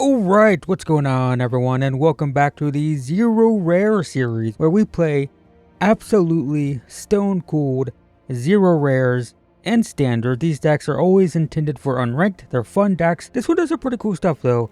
Alright, what's going on everyone, and welcome back to the Zero Rare series, where we play absolutely stone cold Zero Rares and Standard. These decks are always intended for unranked, they're fun decks. This one does some pretty cool stuff though.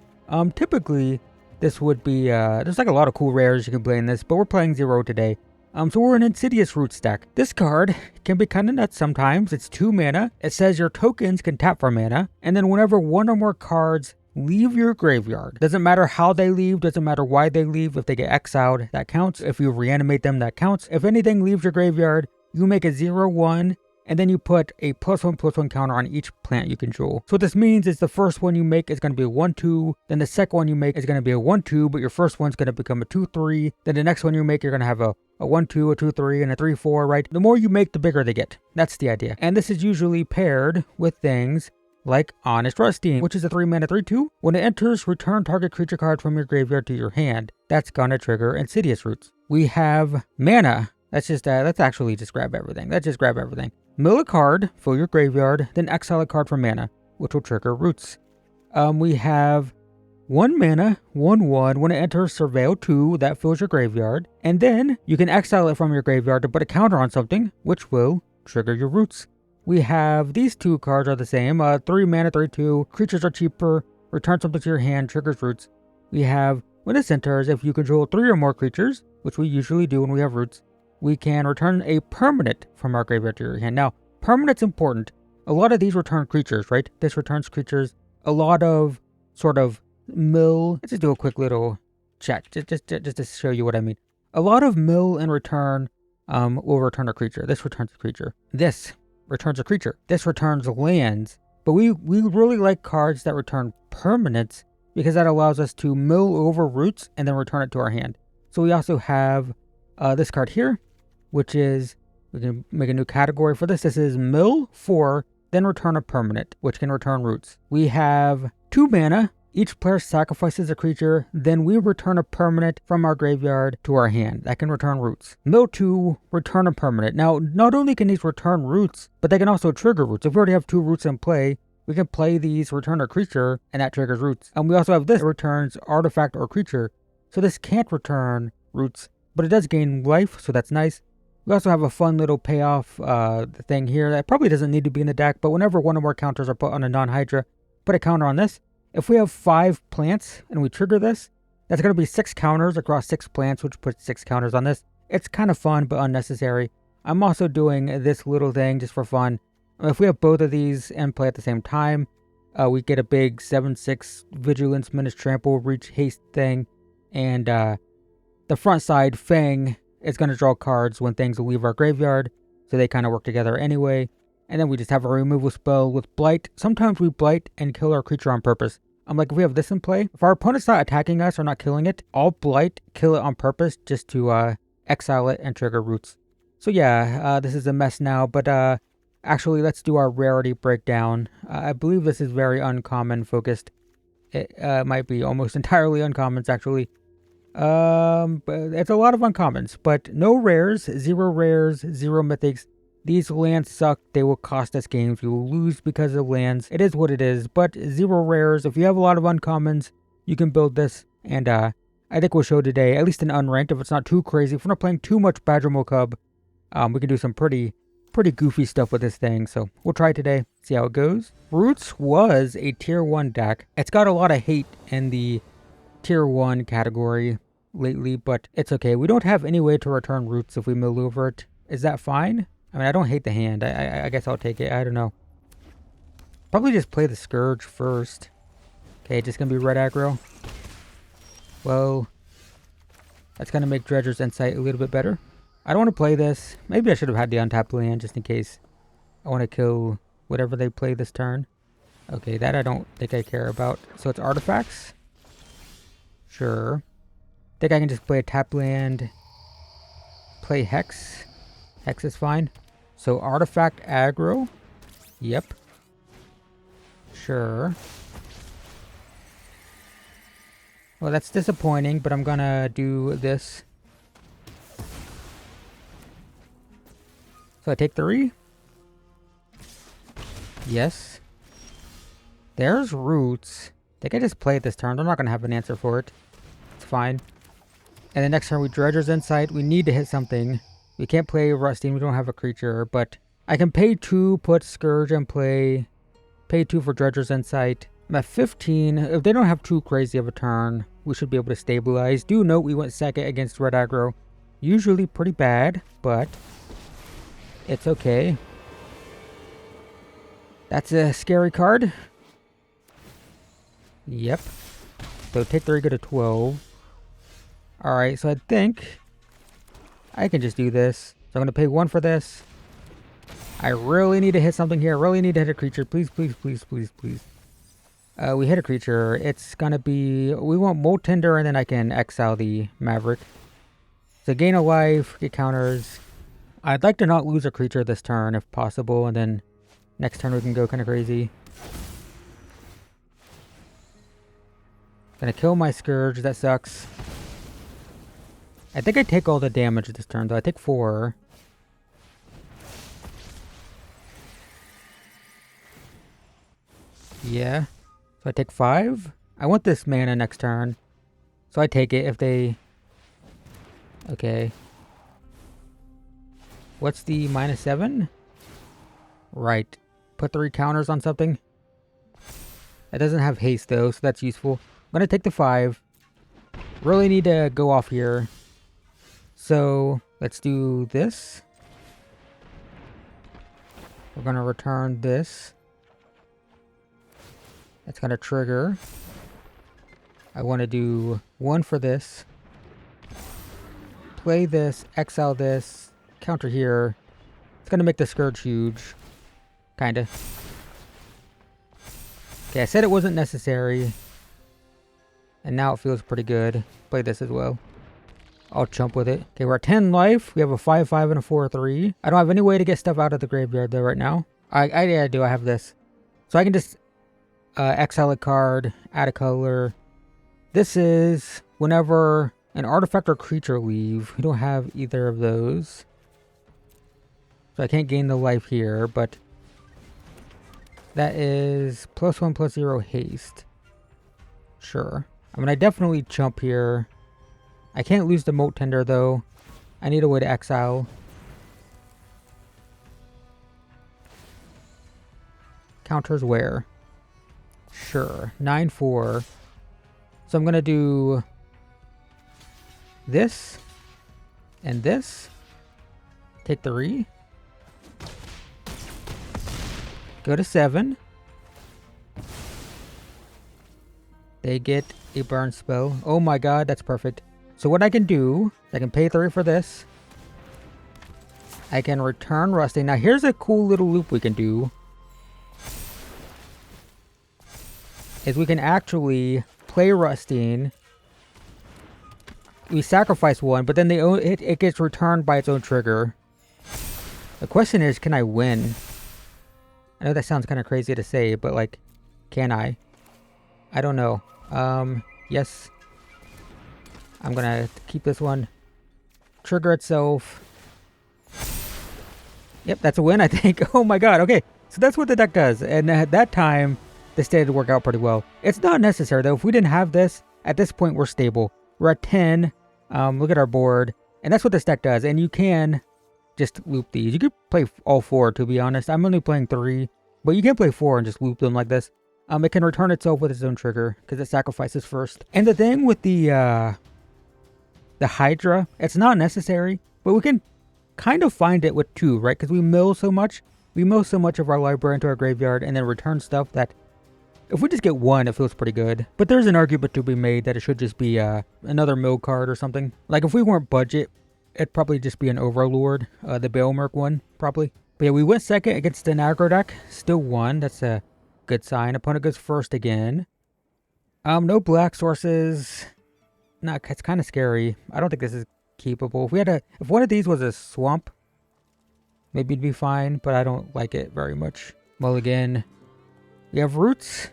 Typically, this would be, there's like a lot of cool rares you can play in this, but we're playing Zero today. So we're an Insidious Roots deck. This card can be kind of nuts sometimes. It's 2 mana. It says your tokens can tap for mana, and then whenever one or more cards leave your graveyard. Doesn't matter how they leave, doesn't matter why they leave. If they get exiled, that counts. If you reanimate them, that counts. If anything leaves your graveyard, you make a 0/1, and then you put a +1/+1 counter on each plant you control. So what this means is the first one you make is going to be a 1/2, then the second one you make is going to be a 1/2, but your first one's going to become a 2/3, then the next one you make, you're going to have a 1/2, a 2/3, and a 3/4, right? The more you make, the bigger they get. That's the idea. And this is usually paired with things like Honest Rusting, which is a 3 mana 3/2. When it enters, return target creature card from your graveyard to your hand. That's gonna trigger Insidious Roots. We have mana. Let's actually just grab everything. Let's just grab everything. Mill a card, fill your graveyard, then exile a card for mana, which will trigger Roots. We have 1 mana, 1/1. When it enters, surveil 2, that fills your graveyard. And then you can exile it from your graveyard to put a counter on something, which will trigger your Roots. We have these two cards are the same, 3 mana, 3/2, creatures are cheaper, return something to your hand, triggers Roots. We have, when this enters, if you control 3 or more creatures, which we usually do when we have Roots, we can return a permanent from our graveyard to your hand. Now, permanent's important. A lot of these return creatures, right? This returns creatures. A lot of sort of mill, let's just do a quick little check, just to show you what I mean. A lot of mill and return will return a creature. This returns a creature. This returns a creature. This returns lands. But we really like cards that return permanents because that allows us to mill over Roots and then return it to our hand. So we also have this card here, which is, we can make a new category for this. This is mill 4, then return a permanent, which can return Roots. We have 2 mana. Each player sacrifices a creature, then we return a permanent from our graveyard to our hand. That can return Roots. Mill 2, return a permanent. Now, not only can these return Roots, but they can also trigger Roots. If we already have 2 Roots in play, we can play these, return a creature, and that triggers Roots. And we also have this, it returns artifact or creature. So this can't return Roots, but it does gain life, so that's nice. We also have a fun little payoff thing here that probably doesn't need to be in the deck, but whenever one or more counters are put on a non-Hydra, put a counter on this. If we have 5 plants and we trigger this, that's going to be 6 counters across 6 plants, which puts 6 counters on this. It's kind of fun, but unnecessary. I'm also doing this little thing just for fun. If we have both of these and play at the same time, we get a big 7/6 Vigilance, Menace, Trample, Reach, Haste thing. And the front side, Fang, is going to draw cards when things leave our graveyard, so they kind of work together anyway. And then we just have a removal spell with Blight. Sometimes we Blight and kill our creature on purpose. Like if we have this in play, if our opponent's not attacking us or not killing it, I'll Blight, kill it on purpose just to exile it and trigger Roots. So yeah, this is a mess now, but actually let's do our rarity breakdown. I believe this is very uncommon focused. It might be almost entirely uncommons actually. But it's a lot of uncommons, but no rares, 0 rares, 0 mythics. These lands suck. They will cost us games. We will lose because of lands. It is what it is, but 0 rares. If you have a lot of uncommons, you can build this. And I think we'll show today, at least in unranked, if it's not too crazy. If we're not playing too much Badgermo Cub, we can do some pretty goofy stuff with this thing. So we'll try today, see how it goes. Roots was a tier 1 deck. It's got a lot of hate in the tier 1 category lately, but it's okay. We don't have any way to return Roots if we mill over it. Is that fine? I mean, I don't hate the hand. I guess I'll take it. I don't know. Probably just play the Scourge first. Okay, just gonna be red aggro. Well, that's gonna make Dredger's Insight a little bit better. I don't want to play this. Maybe I should have had the untapped land just in case I want to kill whatever they play this turn. Okay, that I don't think I care about. So it's artifacts? Sure. Think I can just play a tap land. Play Hex. Hex is fine. So artifact aggro. Yep. Sure. Well, that's disappointing, but I'm gonna do this. So I take 3. Yes. There's Roots. think I just play it this turn. I'm not going to have an answer for it. It's fine. And the next turn we Dredger's Insight. We need to hit something. We can't play Rusting. We don't have a creature. But I can pay 2, put Scourge, and pay 2 for Dredger's Insight. I'm at 15. If they don't have too crazy of a turn, we should be able to stabilize. Do note we went second against red aggro. Usually pretty bad, but it's okay. That's a scary card. Yep. So take 3, go to 12. Alright, so I think I can just do this. So I'm going to pay 1 for this. I really need to hit something here. I really need to hit a creature. Please, please, please, please, please. We hit a creature. It's going to be... We want Molt Tinder, and then I can exile the Maverick. So gain a life, get counters. I'd like to not lose a creature this turn if possible, and then next turn we can go kind of crazy. Gonna kill my Scourge. That sucks. I think I take all the damage this turn, though. I take 4. Yeah. So I take 5. I want this mana next turn. So I take it if they... Okay. What's the -7? Right. Put 3 counters on something. It doesn't have haste, though, so that's useful. I'm going to take the 5. Really need to go off here. So, let's do this. We're going to return this. That's going to trigger. I want to do 1 for this. Play this, exile this, counter here. It's going to make the Scourge huge. Kinda. Okay, I said it wasn't necessary. And now it feels pretty good. Play this as well. I'll chump with it. Okay, we're at 10 life. We have a 5-5 and a 4-3. I don't have any way to get stuff out of the graveyard though right now. I do. I have this. So I can just exile a card, add a color. This is whenever an artifact or creature leave. We don't have either of those. So I can't gain the life here, but that is +1/+0 haste. Sure. I mean, I definitely chump here. I can't lose the Molt Tender, though. I need a way to exile. Counters where? Sure. 9-4. So I'm going to do this and this. Take 3. Go to 7. They get a burn spell. Oh my god, that's perfect. So what I can do, I can pay 3 for this. I can return Rusting. Now here's a cool little loop we can do. Is we can actually play Rusting. We sacrifice 1, but then it gets returned by its own trigger. The question is, can I win? I know that sounds kind of crazy to say, but like, can I? I don't know. Yes. I'm gonna keep this one. Trigger itself. Yep, that's a win, I think. Oh my god, okay. So that's what the deck does. And at that time, this did work out pretty well. It's not necessary, though. If we didn't have this, at this point, we're stable. We're at 10. Look at our board. And that's what this deck does. And you can just loop these. You could play all 4, to be honest. I'm only playing 3. But you can play 4 and just loop them like this. It can return itself with its own trigger, because it sacrifices first. And the thing with the Hydra, it's not necessary, but we can kind of find it with 2, right? Because we mill so much. We mill so much of our library into our graveyard and then return stuff that if we just get 1, it feels pretty good. But there's an argument to be made that it should just be another mill card or something. Like if we weren't budget, it'd probably just be an Overlord, the Balemerc one, probably. But yeah, we went second against an aggro deck. Still won. That's a good sign. Opponent goes first again. No black sources. Nah, it's kind of scary. I don't think this is keepable. If one of these was a swamp, maybe it'd be fine, but I don't like it very much. Mulligan. We have roots.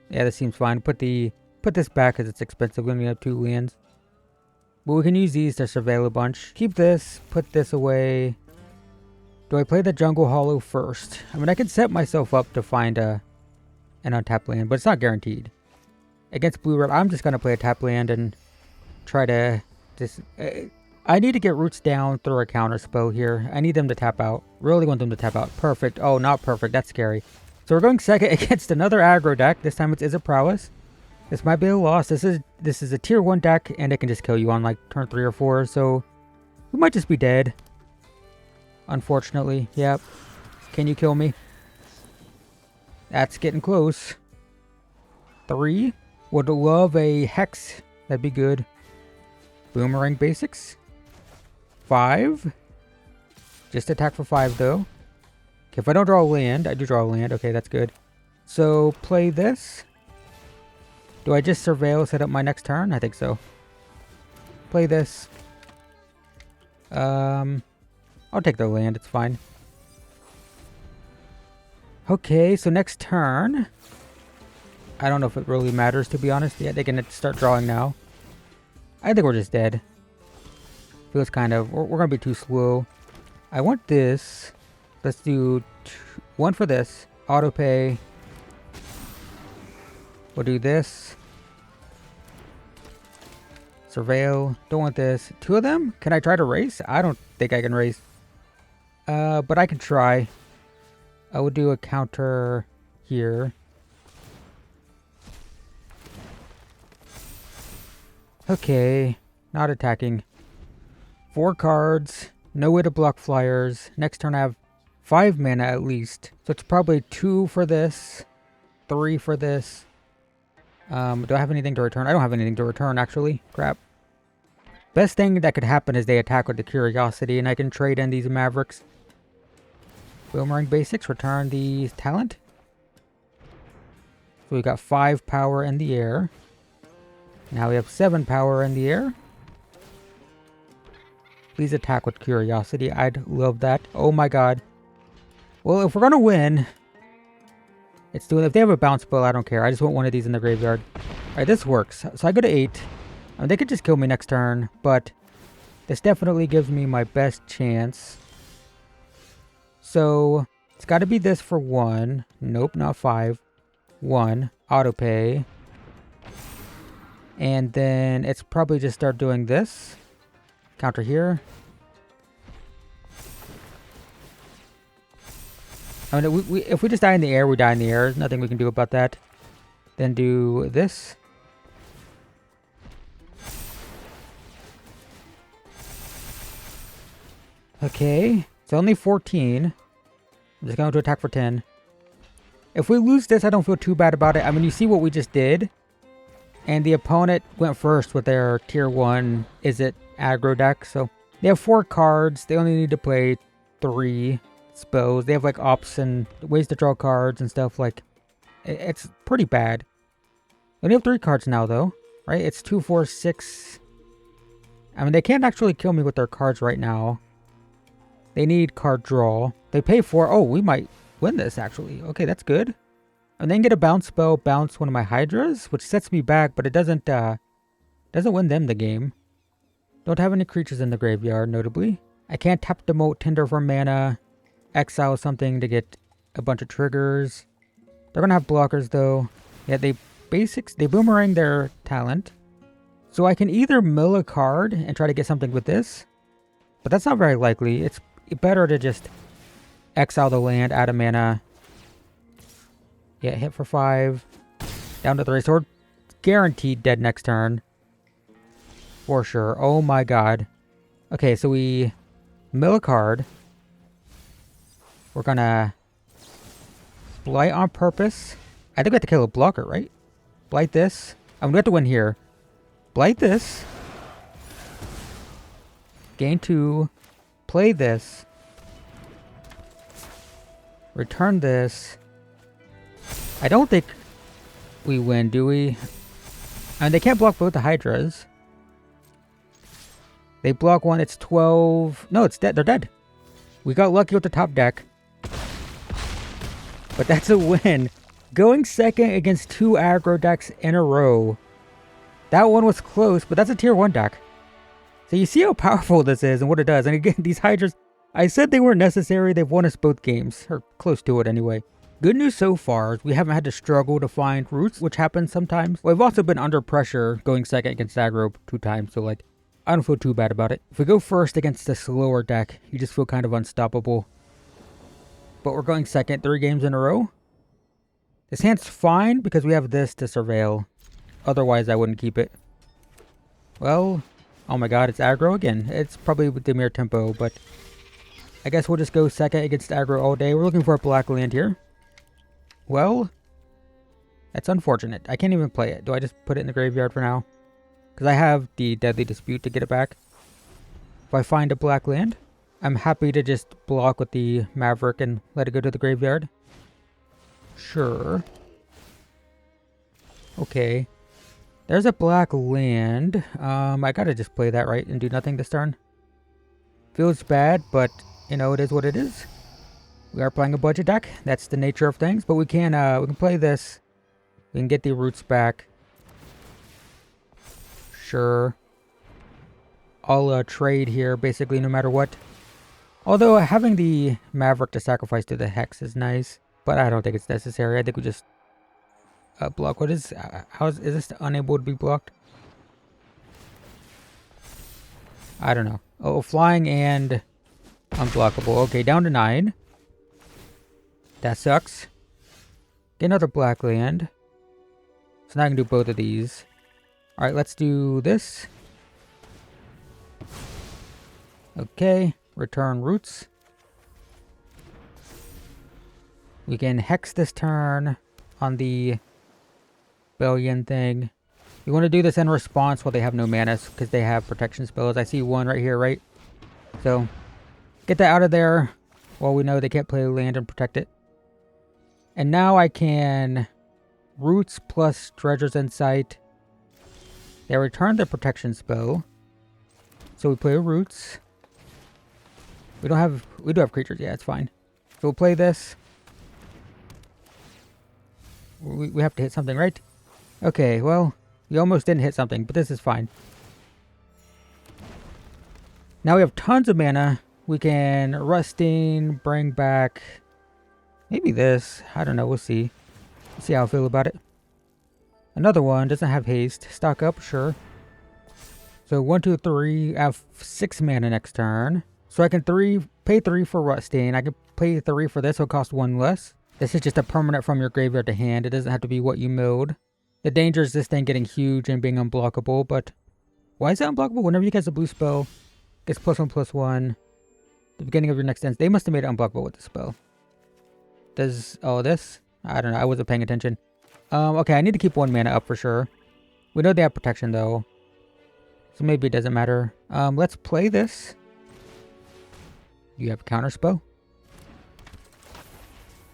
Yeah, this seems fine. Put this back because it's expensive. We only have 2 lands. But we can use these to surveil a bunch. Keep this. Put this away. Do I play the Jungle Hollow first? I mean, I can set myself up to find an untapped land, but it's not guaranteed. Against blue-red, I'm just going to play a tap land and try to just... I need to get Roots down through a counter spell here. I need them to tap out. Really want them to tap out. Perfect. Oh, not perfect. That's scary. So we're going second against another aggro deck. This time it's Izzet Prowess. This might be a loss. This is a tier 1 deck, and it can just kill you on like turn 3 or 4. So we might just be dead. Unfortunately. Yep. Can you kill me? That's getting close. 3. Would love a Hex. That'd be good. Boomerang basics. 5. Just attack for 5 though. Okay, if I don't draw a land, I do draw a land. Okay, that's good. So play this. Do I just surveil, set up my next turn? I think so. Play this. I'll take the land, it's fine. Okay, so next turn. I don't know if it really matters, to be honest. Yeah, they can start drawing now. I think we're just dead. Feels kind of... We're going to be too slow. I want this. Let's do 1 for this. Auto pay. We'll do this. Surveil. Don't want this. 2 of them? Can I try to race? I don't think I can race. But I can try. I will do a counter here. Okay. Not attacking. 4 cards. No way to block flyers. Next turn I have 5 mana at least. So it's probably 2 for this. 3 for this. Do I have anything to return? I don't have anything to return, actually. Crap. Best thing that could happen is they attack with the Curiosity, and I can trade in these Mavericks. Boomerang basics. Return the talent. So we got 5 power in the air. Now we have 7 power in the air. Please attack with Curiosity. I'd love that. Oh my god. Well, if we're gonna win... It's doing... If they have a bounce spell, I don't care. I just want one of these in the graveyard. Alright, this works. So I go to 8. They could just kill me next turn, but... This definitely gives me my best chance. So... It's gotta be this for 1. Nope, not 5. 1. Auto pay. And then it's probably just start doing this. Counter here. I mean, if we just die in the air, we die in the air. There's nothing we can do about that. Then do this. Okay. It's only 14. I'm just going to attack for 10. If we lose this, I don't feel too bad about it. I mean, you see what we just did. And the opponent went first with their tier 1 Izzet aggro deck. So they have 4 cards. They only need to play 3 spells. They have like ops and ways to draw cards and stuff. Like, it's pretty bad. They only have 3 cards now though, right? It's 2, 4, 6. I mean, they can't actually kill me with their cards right now. They need card draw. They pay 4. Oh, we might win this actually. Okay, that's good. And then get a bounce spell, bounce one of my Hydras, which sets me back, but it doesn't win them the game. Don't have any creatures in the graveyard, notably. I can't tap demote Tinder for mana, exile something to get a bunch of triggers. They're gonna have blockers though. Yeah, they boomerang their talent. So I can either mill a card and try to get something with this, but that's not very likely. It's better to just exile the land, add a mana. Yeah, hit for 5. Down to 3. So we're guaranteed dead next turn. For sure. Oh my god. Okay, so we mill a card. We're gonna blight on purpose. I think we have to kill a blocker, right? Blight this. I'm gonna have to win here. Blight this. Gain 2. Play this. Return this. I don't think we win, do we? I mean, they can't block both the Hydras. They block one, it's 12. No, it's dead. They're dead. We got lucky with the top deck. But that's a win. Going second against 2 aggro decks in a row. That one was close, but that's a tier 1 deck. So you see how powerful this is and what it does. And again, these Hydras, I said they weren't necessary. They've won us both games. Or close to it anyway. Good news so far is we haven't had to struggle to find roots, which happens sometimes. We've also been under pressure going second against Aggro 2 times, so like, I don't feel too bad about it. If we go first against the slower deck, you just feel kind of unstoppable. But we're going second 3 games in a row. This hand's fine because we have this to surveil. Otherwise, I wouldn't keep it. Well, oh my god, it's Aggro again. It's probably with the mere tempo, but I guess we'll just go second against Aggro all day. We're looking for a black land here. Well, that's unfortunate. I can't even play it. Do I just put it in the graveyard for now? Because I have the Deadly Dispute to get it back. If I find a black land, I'm happy to just block with the Maverick and let it go to the graveyard. Sure. Okay. There's a black land. I gotta just play that, right, and do nothing this turn. Feels bad, but, you know, it is what it is. We are playing a budget deck. That's the nature of things. But we can play this. We can get the roots back. Sure. I'll trade here, basically, no matter what. Although having the Maverick to sacrifice to the Hex is nice. But I don't think it's necessary. I think we just block. What is... is this unable to be blocked? I don't know. Oh, flying and unblockable. Okay, down to 9. That sucks. Get another black land. So now I can do both of these. Alright, let's do this. Okay, return roots. We can hex this turn on the Bellion thing. You want to do this in response while they have no mana because they have protection spells. I see one right here, right? So, get that out of there while we know they can't play land and protect it. And now I can roots plus Treasure's Insight. They return the protection spell. So we play roots. We do have creatures, yeah, it's fine. So we'll play this. We have to hit something, right? Okay, well, we almost didn't hit something, but this is fine. Now we have tons of mana. We can Rusting, bring back maybe this. I don't know, we'll see. See how I feel about it. Another one doesn't have haste. Stock up, sure. So 1, 2, 3. I have 6 mana next turn. So I can pay 3 for Rusting. I can pay 3 for this, so it costs 1 less. This is just a permanent from your graveyard to hand. It doesn't have to be what you milled. The danger is this thing getting huge and being unblockable, but why is it unblockable? Whenever you cast a blue spell, it gets +1/+1. At the beginning of your next end. They must have made it unblockable with the spell. Does this? I don't know. I wasn't paying attention. Okay, I need to keep 1 mana up for sure. We know they have protection though, so maybe it doesn't matter. Let's play this. You have a counter spell.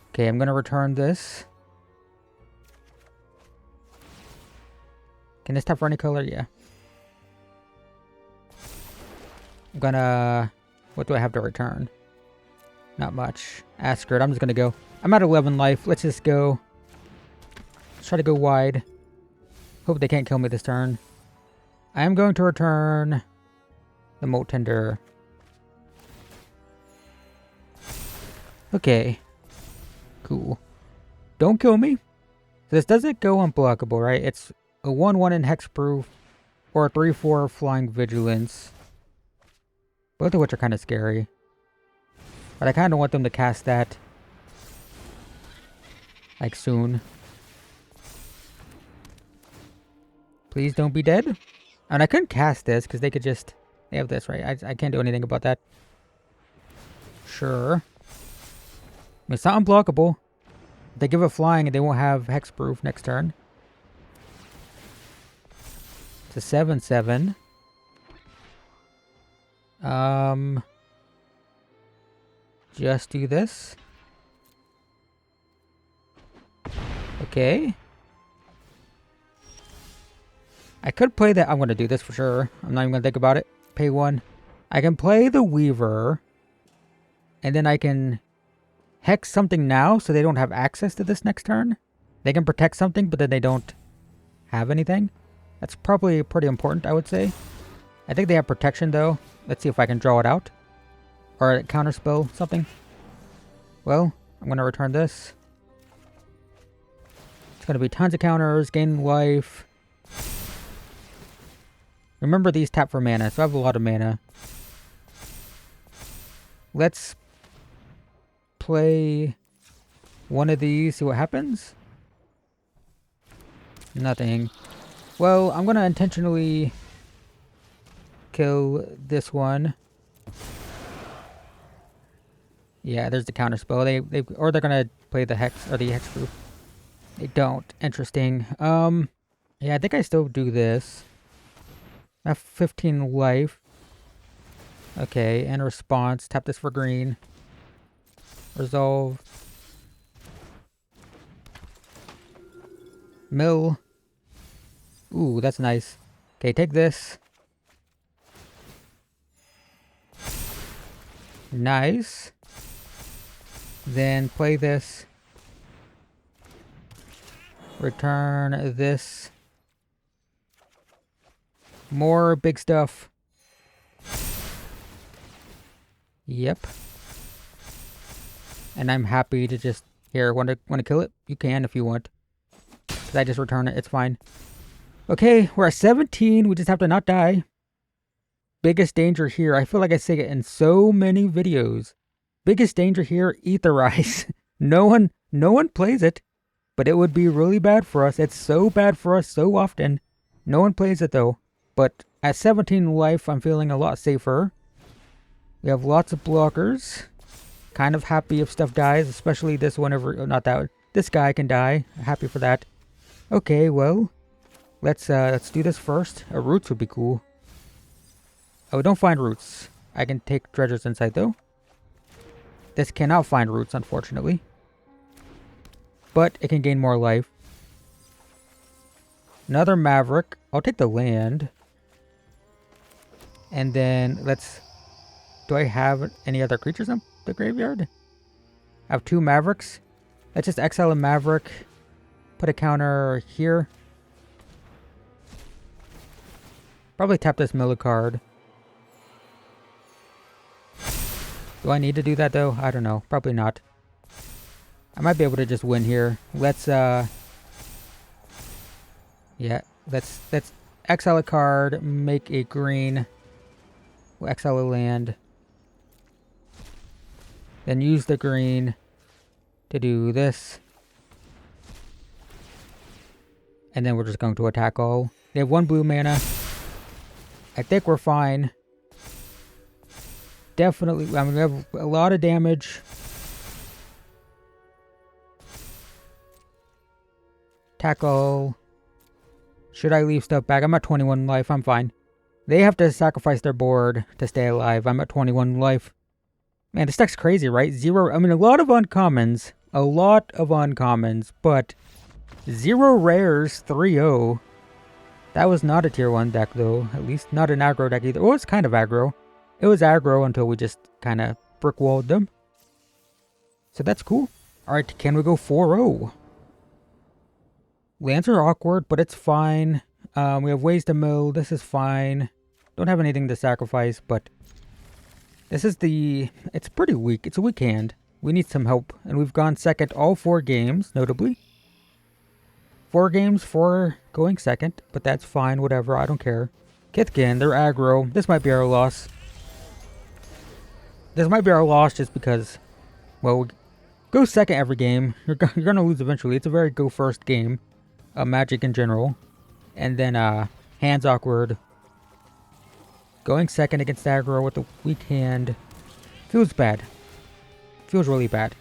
Okay, I'm gonna return this. Can this tap for any color? Yeah. I'm gonna... What do I have to return? Not much. Askert, I'm just gonna go. I'm at 11 life. Let's just go. Let's try to go wide. Hope they can't kill me this turn. I am going to return the Molt Tender. Okay. Cool. Don't kill me. This doesn't go unblockable, right? It's a 1/1 in hexproof or a 3/4 flying vigilance. Both of which are kind of scary. But I kind of want them to cast that like soon. Please don't be dead. And I couldn't cast this because they could just... They have this, right? I can't do anything about that. Sure. It's not unblockable. If they give it flying and they won't have hexproof next turn. It's a 7/7. Just do this. Okay. I could play that. I'm going to do this for sure. I'm not even going to think about it. Pay 1. I can play the Weaver. And then I can hex something now so they don't have access to this next turn. They can protect something, but then they don't have anything. That's probably pretty important, I would say. I think they have protection, though. Let's see if I can draw it out. Or counterspell something. Well, I'm going to return this. gonna be tons of counters, gain life. Remember these tap for mana, so I have a lot of mana. Let's play one of these, see what happens. Nothing. Well, I'm gonna intentionally kill this one. Yeah, there's the counter spell. Or they're gonna play the hex or the hexproof. They don't. Interesting. Yeah, I think I still do this. I have 15 life. Okay, and response. Tap this for green. Resolve. Mill. Ooh, that's nice. Okay, take this. Nice. Then play this. Return this. More big stuff. Yep. And I'm happy to just... Here, want to kill it? You can if you want. Because I just return it. It's fine. Okay, we're at 17. We just have to not die. Biggest danger here. I feel like I say it in so many videos. Biggest danger here, Etherize. No one plays it. But it would be really bad for us. It's so bad for us so often. No one plays it though. But at 17 life, I'm feeling a lot safer. We have lots of blockers. Kind of happy if stuff dies, especially this one over... Not that one. This guy can die. Happy for that. Okay, well... Let's do this first. Roots would be cool. Oh, don't find roots. I can take Dredger's Insight though. This cannot find roots, unfortunately. But it can gain more life. Another Maverick. I'll take the land. And then let's... Do I have any other creatures in the graveyard? I have 2 Mavericks. Let's just exile a Maverick. Put a counter here. Probably tap this Miller card. Do I need to do that though? I don't know. Probably not. I might be able to just win here. Let's yeah, let's exile a card, make a green. We'll exile a land. Then use the green to do this. And then we're just going to attack all. They have 1 blue mana. I think we're fine. Definitely, I mean, we have a lot of damage. Tackle. Should I leave stuff back? I'm at 21 life. I'm fine. They have to sacrifice their board to stay alive. I'm at 21 life. Man, this deck's crazy, right? Zero. I mean, a lot of uncommons. A lot of uncommons. But 0 rares, 3-0. That was not a tier 1 deck, though. At least not an aggro deck either. Well, it's kind of aggro. It was aggro until we just kind of brick-walled them. So that's cool. Alright, can we go 4-0? Lands are awkward, but it's fine. We have ways to mill. This is fine. Don't have anything to sacrifice, but... This is the... It's pretty weak. It's a weak hand. We need some help. And we've gone second all 4 games, notably. 4 games for going second, but that's fine. Whatever, I don't care. Kithkin, they're aggro. This might be our loss. This might be our loss just because... Well, we go second every game. You're going to lose eventually. It's a very go-first game. Magic in general. And then, hands awkward. Going second against aggro with a weak hand. Feels bad. Feels really bad.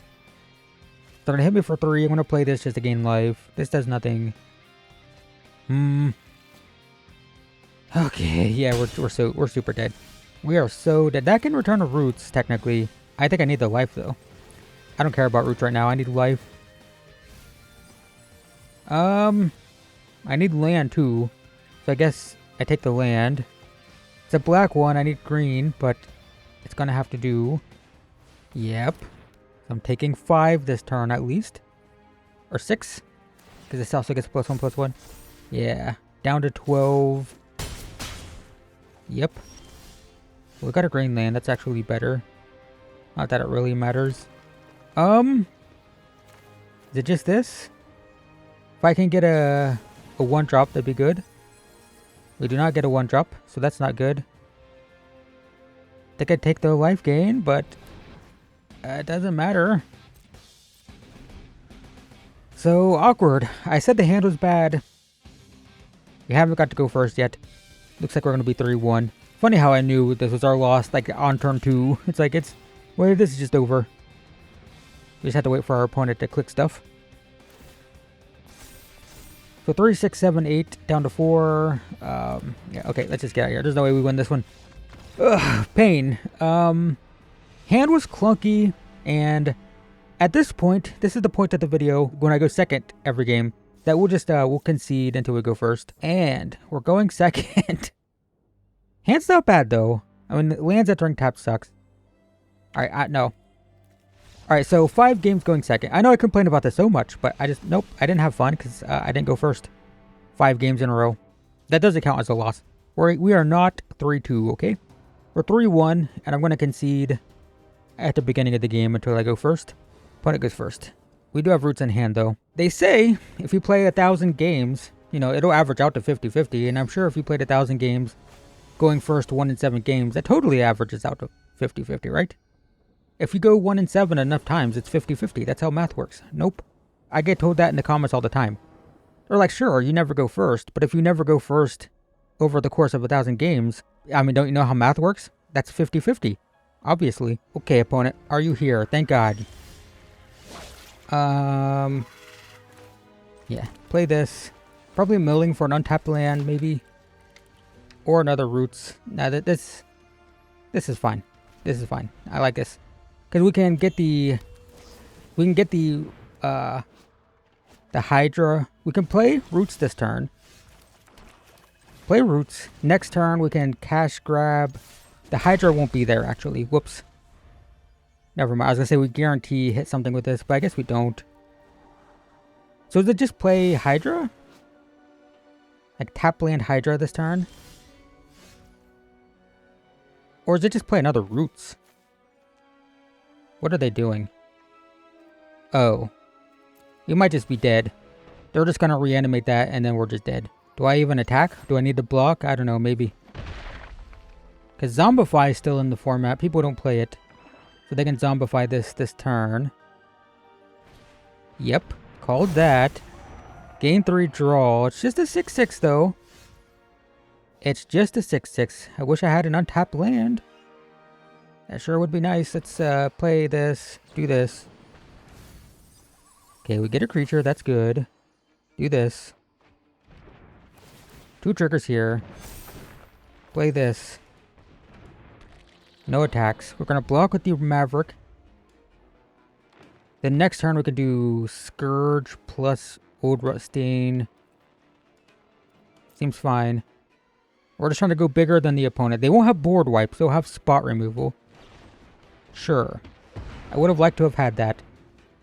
They're gonna hit me for 3. I'm gonna play this just to gain life. This does nothing. Okay, yeah, we're super dead. We are so dead. That can return to roots, technically. I think I need the life though. I don't care about roots right now. I need life. I need land too. So I guess I take the land. It's a black one. I need green, but it's gonna have to do. Yep. So I'm taking 5 this turn at least. Or 6. Because this also gets +1/+1. Yeah. Down to 12. Yep. We got a green land. That's actually better. Not that it really matters. Is it just this? If I can get a 1-drop, that'd be good. We do not get a 1-drop, so that's not good. I think I'd take the life gain, but it doesn't matter. So awkward. I said the hand was bad. We haven't got to go first yet. Looks like we're going to be 3-1. Funny how I knew this was our loss, like on turn 2. It's like well, this is just over. We just have to wait for our opponent to click stuff. So 3, 6, 7, 8, down to 4. Yeah, okay, let's just get out of here. There's no way we win this one. Ugh, pain. Hand was clunky, and at this point, this is the point of the video when I go second every game, that we'll just, we'll concede until we go first. And we're going second. Hand's not bad, though. I mean, lands entering tap sucks. Alright, no. Alright, so 5 games going second. I know I complain about this so much, but nope, I didn't have fun because I didn't go first. 5 games in a row. That doesn't count as a loss. We are not 3-2, okay? We're 3-1, and I'm going to concede at the beginning of the game until I go first. Opponent goes first. We do have roots in hand, though. They say if you play 1,000 games, you know, it'll average out to 50-50, and I'm sure if you played 1,000 games, going first 1 in 7 games, that totally averages out to 50-50, right? If you go 1 in 7 enough times, it's 50-50. That's how math works. Nope. I get told that in the comments all the time. They're like, sure, you never go first, but if you never go first over the course of 1,000 games, I mean, don't you know how math works? That's 50-50. Obviously. Okay, opponent, are you here? Thank God. Yeah, play this. Probably milling for an untapped land, maybe. Or another roots. Nah, this is fine. This is fine. I like this. Because we can get the Hydra. We can play roots this turn. Play roots. Next turn we can cash grab. The Hydra won't be there actually. Whoops. Never mind. I was gonna say we guarantee hit something with this, but I guess we don't. So does it just play Hydra? Like tap land Hydra this turn? Or does it just play another roots? What are they doing? Oh. We might just be dead. They're just gonna reanimate that and then we're just dead. Do I even attack? Do I need to block? I don't know, maybe. Because Zombify is still in the format. People don't play it. So they can Zombify this turn. Yep. Called that. Game 3 draw. It's just a 6-6 though. It's just a 6-6. I wish I had an untapped land. That sure would be nice. Let's play this. Do this. Okay, we get a creature. That's good. Do this. 2 triggers here. Play this. No attacks. We're going to block with the Maverick. The next turn we can do Scourge plus Old Ruststain. Seems fine. We're just trying to go bigger than the opponent. They won't have board wipes. They'll have spot removal. Sure. I would have liked to have had that.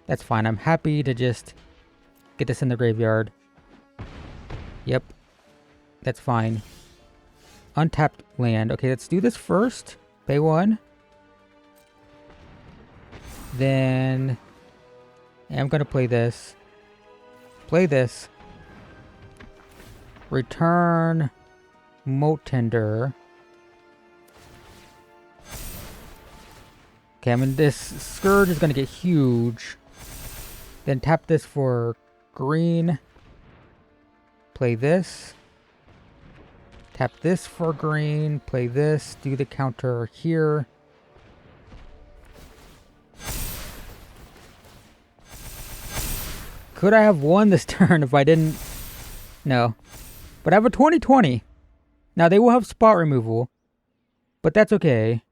That's fine. I'm happy to just get this in the graveyard. Yep. That's fine. Untapped land. Okay, let's do this first. Pay 1. Then I'm going to play this. Play this. Return Moat Tender. Okay, I mean, this Scourge is going to get huge. Then tap this for green. Play this. Tap this for green. Play this. Do the counter here. Could I have won this turn if I didn't? No. But I have a 20/20. Now, they will have spot removal. But that's okay.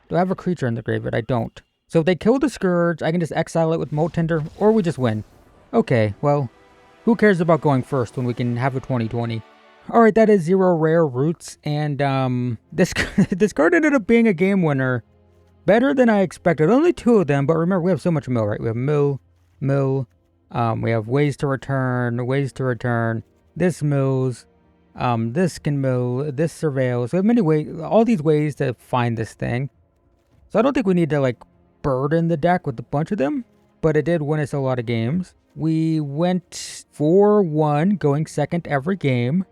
Do I have a creature in the graveyard? I don't. So if they kill the Scourge, I can just exile it with Moat Tender, or we just win. Okay, well, who cares about going first when we can have a 20/20? Alright, that is 0 rare roots, and this card ended up being a game winner. Better than I expected. Only 2 of them, but remember, we have so much mill, right? We have mill, we have ways to return, this mills, this can mill, this surveils. We have many ways, all these ways to find this thing. So I don't think we need to, like, burden the deck with a bunch of them. but it did win us a lot of games. We went 4-1, going second every game.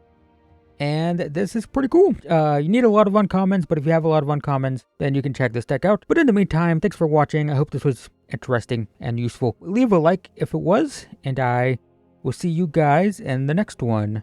And this is pretty cool. You need a lot of uncommons, but if you have a lot of uncommons, then you can check this deck out. But in the meantime, thanks for watching. I hope this was interesting and useful. Leave a like if it was, and I will see you guys in the next one.